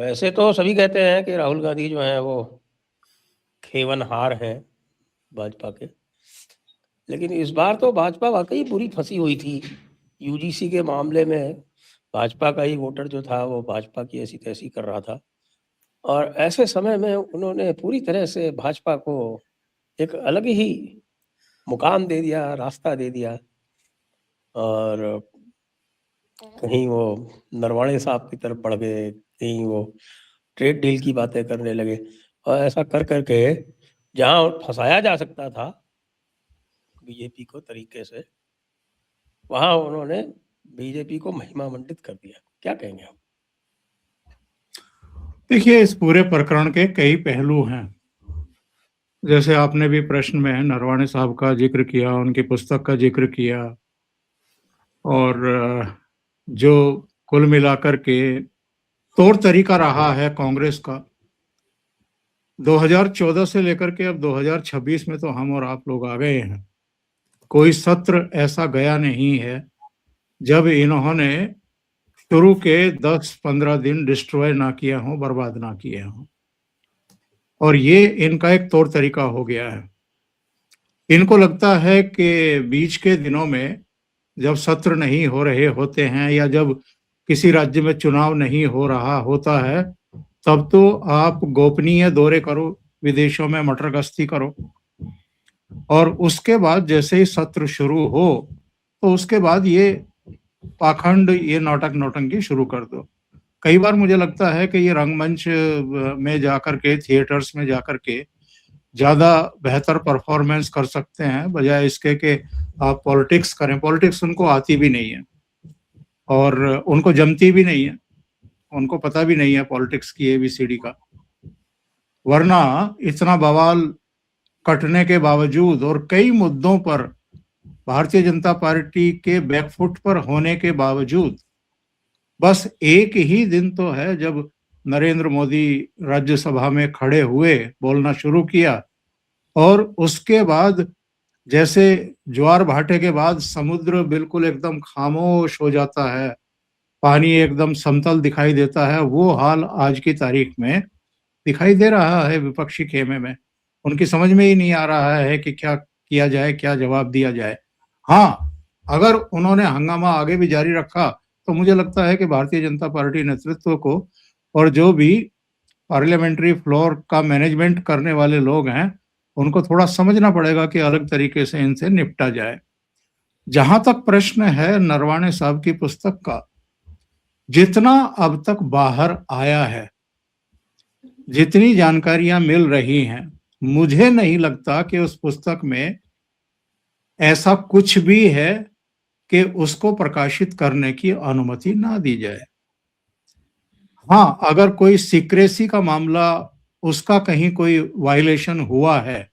वैसे तो सभी कहते हैं कि राहुल गांधी जो हैं वो खेवनहार हैं भाजपा के, लेकिन इस बार तो भाजपा वाकई पूरी फंसी हुई थी। यूजीसी के मामले में भाजपा का ही वोटर जो था वो भाजपा की ऐसी तैसी कर रहा था, और ऐसे समय में उन्होंने पूरी तरह से भाजपा को एक अलग ही मुकाम दे दिया, रास्ता दे दिया। और कहीं वो नरवाणे साहब की तरफ बढ़ गए, कहीं वो ट्रेड डील की बातें करने लगे, और ऐसा कर करके जहां फंसाया जा सकता था बीजेपी को तरीके से, वहां उन्होंने बीजेपी को महिमा मंडित कर दिया। क्या कहेंगे आप? देखिए, इस पूरे प्रकरण के कई पहलू हैं। जैसे आपने भी प्रश्न में नरवाणे साहब का जिक्र किया, उनकी पुस्तक का जिक्र किया, और जो कुल मिलाकर के तौर तरीका रहा है कांग्रेस का 2014 से लेकर के अब 2026 में, तो हम और आप लोग आ गए हैं। कोई सत्र ऐसा गया नहीं है जब इन्होंने शुरू के 10-15 दिन डिस्ट्रॉय ना किया हो, बर्बाद ना किए हों, और ये इनका एक तौर तरीका हो गया है। इनको लगता है कि बीच के दिनों में जब सत्र नहीं हो रहे होते हैं या जब किसी राज्य में चुनाव नहीं हो रहा होता है, तब तो आप गोपनीय दौरे करो, विदेशों में मटर गश्ती करो, और उसके बाद जैसे ही सत्र शुरू हो तो उसके बाद ये पाखंड, ये नाटक नौटंकी शुरू कर दो। कई बार मुझे लगता है कि ये रंगमंच में जाकर के, थिएटर्स में जाकर के ज्यादा बेहतर परफॉर्मेंस कर सकते हैं, बजाय इसके कि आप पॉलिटिक्स करें। पॉलिटिक्स उनको आती भी नहीं है और उनको जमती भी नहीं है, उनको पता भी नहीं है पॉलिटिक्स की एबीसीडी का। वरना इतना बवाल कटने के बावजूद और कई मुद्दों पर भारतीय जनता पार्टी के बैकफुट पर होने के बावजूद, बस एक ही दिन तो है जब नरेंद्र मोदी राज्यसभा में खड़े हुए, बोलना शुरू किया, और उसके बाद जैसे ज्वार भाटे के बाद समुद्र बिल्कुल एकदम खामोश हो जाता है, पानी एकदम समतल दिखाई देता है, वो हाल आज की तारीख में दिखाई दे रहा है विपक्षी खेमे में। उनकी समझ में ही नहीं आ रहा है कि क्या किया जाए, क्या जवाब दिया जाए। हाँ, अगर उन्होंने हंगामा आगे भी जारी रखा तो मुझे लगता है कि भारतीय जनता पार्टी नेतृत्व को और जो भी पार्लियामेंट्री फ्लोर का मैनेजमेंट करने वाले लोग हैं, उनको थोड़ा समझना पड़ेगा कि अलग तरीके से इनसे निपटा जाए। जहां तक प्रश्न है नरवाणे साहब की पुस्तक का, जितना अब तक बाहर आया है, जितनी जानकारियां मिल रही हैं, मुझे नहीं लगता कि उस पुस्तक में ऐसा कुछ भी है कि उसको प्रकाशित करने की अनुमति ना दी जाए। हाँ, अगर कोई सीक्रेसी का मामला, उसका कहीं कोई वायलेशन हुआ है,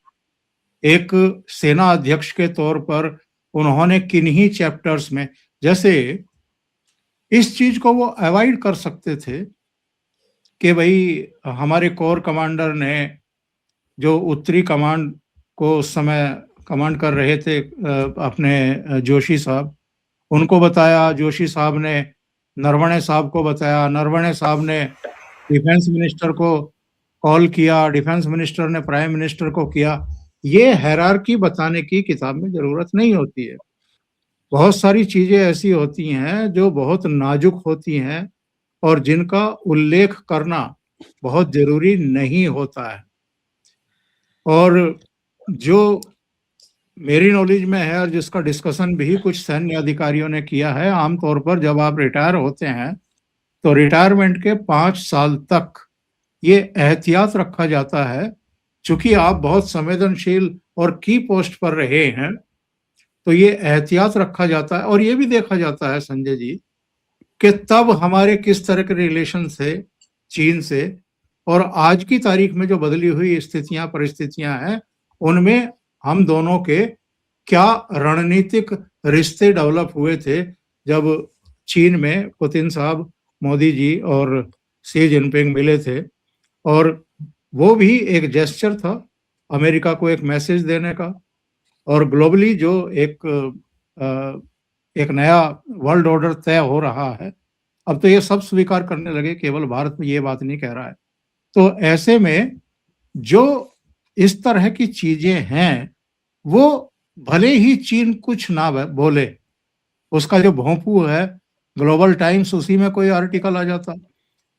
एक सेना अध्यक्ष के तौर पर उन्होंने किन्हीं चैप्टर्स में, जैसे इस चीज को वो अवॉइड कर सकते थे कि भाई हमारे कोर कमांडर ने, जो उत्तरी कमांड को उस समय कमांड कर रहे थे, अपने जोशी साहब, उनको बताया, जोशी साहब ने नरवणे साहब को बताया, नरवणे साहब ने डिफेंस मिनिस्टर को कॉल किया, डिफेंस मिनिस्टर ने प्राइम मिनिस्टर को किया। ये हायरार्की बताने की किताब में जरूरत नहीं होती है। बहुत सारी चीजें ऐसी होती हैं जो बहुत नाजुक होती हैं और जिनका उल्लेख करना बहुत जरूरी नहीं होता है। और जो मेरी नॉलेज में है और जिसका डिस्कशन भी कुछ सैन्य अधिकारियों ने किया है, आमतौर पर जब आप रिटायर होते हैं तो रिटायरमेंट के 5 साल तक ये एहतियात रखा जाता है, चूंकि आप बहुत संवेदनशील और की पोस्ट पर रहे हैं, तो ये एहतियात रखा जाता है। और ये भी देखा जाता है संजय जी कि तब हमारे किस तरह के रिलेशन थे चीन से, और आज की तारीख में जो बदली हुई स्थितियां, परिस्थितियां हैं, उनमें हम दोनों के क्या रणनीतिक रिश्ते डेवलप हुए थे जब चीन में पुतिन साहब, मोदी जी और शी जिनपिंग मिले थे। और वो भी एक जेस्चर था अमेरिका को एक मैसेज देने का, और ग्लोबली जो एक नया वर्ल्ड ऑर्डर तय हो रहा है, अब तो ये सब स्वीकार करने लगे, केवल भारत में ये बात नहीं कह रहा है। तो ऐसे में जो इस तरह की चीजें हैं, वो भले ही चीन कुछ ना बोले, उसका जो भोंपू है ग्लोबल टाइम्स, उसी में कोई आर्टिकल आ जाता,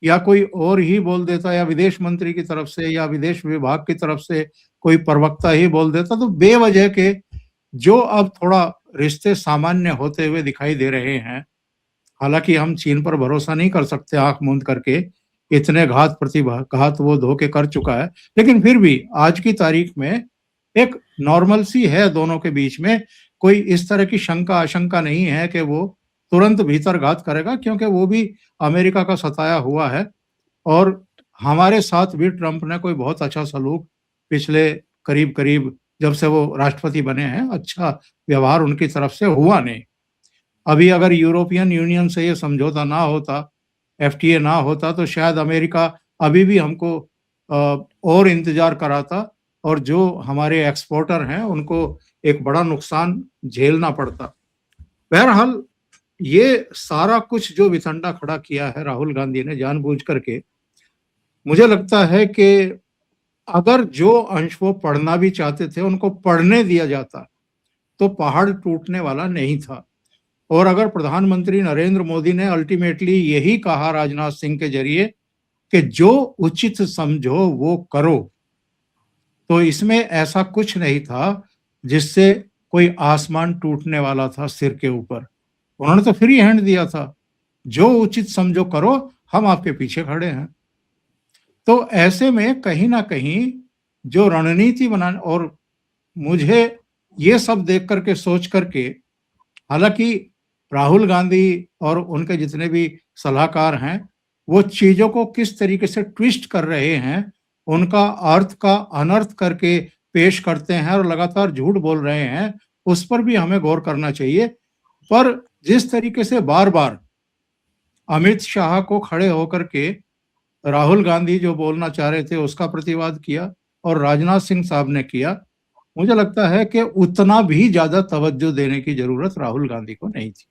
या कोई और ही बोल देता, या विदेश मंत्री की तरफ से या विदेश विभाग की तरफ से कोई प्रवक्ता ही बोल देता, तो बेवजह के जो अब थोड़ा रिश्ते सामान्य होते हुए दिखाई दे रहे हैं, हालांकि हम चीन पर भरोसा नहीं कर सकते आंख मूंद करके, इतने घात प्रतिघात वो धोखे कर चुका है, लेकिन फिर भी आज की तारीख में एक नॉर्मल सी है दोनों के बीच में, कोई इस तरह की शंका आशंका नहीं है कि वो तुरंत भीतर घात करेगा, क्योंकि वो भी अमेरिका का सताया हुआ है। और हमारे साथ भी ट्रंप ने कोई बहुत अच्छा सलूक पिछले करीब करीब जब से वो राष्ट्रपति बने हैं, अच्छा व्यवहार उनकी तरफ से हुआ नहीं। अभी अगर यूरोपियन यूनियन से ये समझौता ना होता, एफटीए ना होता, तो शायद अमेरिका अभी भी हमको और इंतजार कराता, और जो हमारे एक्सपोर्टर हैं उनको एक बड़ा नुकसान झेलना पड़ता। बहरहाल ये सारा कुछ जो वितंडा खड़ा किया है राहुल गांधी ने जानबूझ करके, मुझे लगता है कि अगर जो अंश वो पढ़ना भी चाहते थे उनको पढ़ने दिया जाता तो पहाड़ टूटने वाला नहीं था। और अगर प्रधानमंत्री नरेंद्र मोदी ने अल्टीमेटली यही कहा राजनाथ सिंह के जरिए कि जो उचित समझो वो करो, तो इसमें ऐसा कुछ नहीं था जिससे कोई आसमान टूटने वाला था सिर के ऊपर। उन्होंने तो फ्री हैंड दिया था, जो उचित समझो करो, हम आपके पीछे खड़े हैं। तो ऐसे में कहीं ना कहीं जो रणनीति बनाने, और मुझे ये सब देख करके सोच करके, हालांकि राहुल गांधी और उनके जितने भी सलाहकार हैं वो चीजों को किस तरीके से ट्विस्ट कर रहे हैं, उनका अर्थ का अनर्थ करके पेश करते हैं और लगातार झूठ बोल रहे हैं, उस पर भी हमें गौर करना चाहिए। पर जिस तरीके से बार बार अमित शाह को खड़े होकर के राहुल गांधी जो बोलना चाह रहे थे उसका प्रतिवाद किया और राजनाथ सिंह साहब ने किया, मुझे लगता है कि उतना भी ज्यादा तवज्जो देने की जरूरत राहुल गांधी को नहीं थी।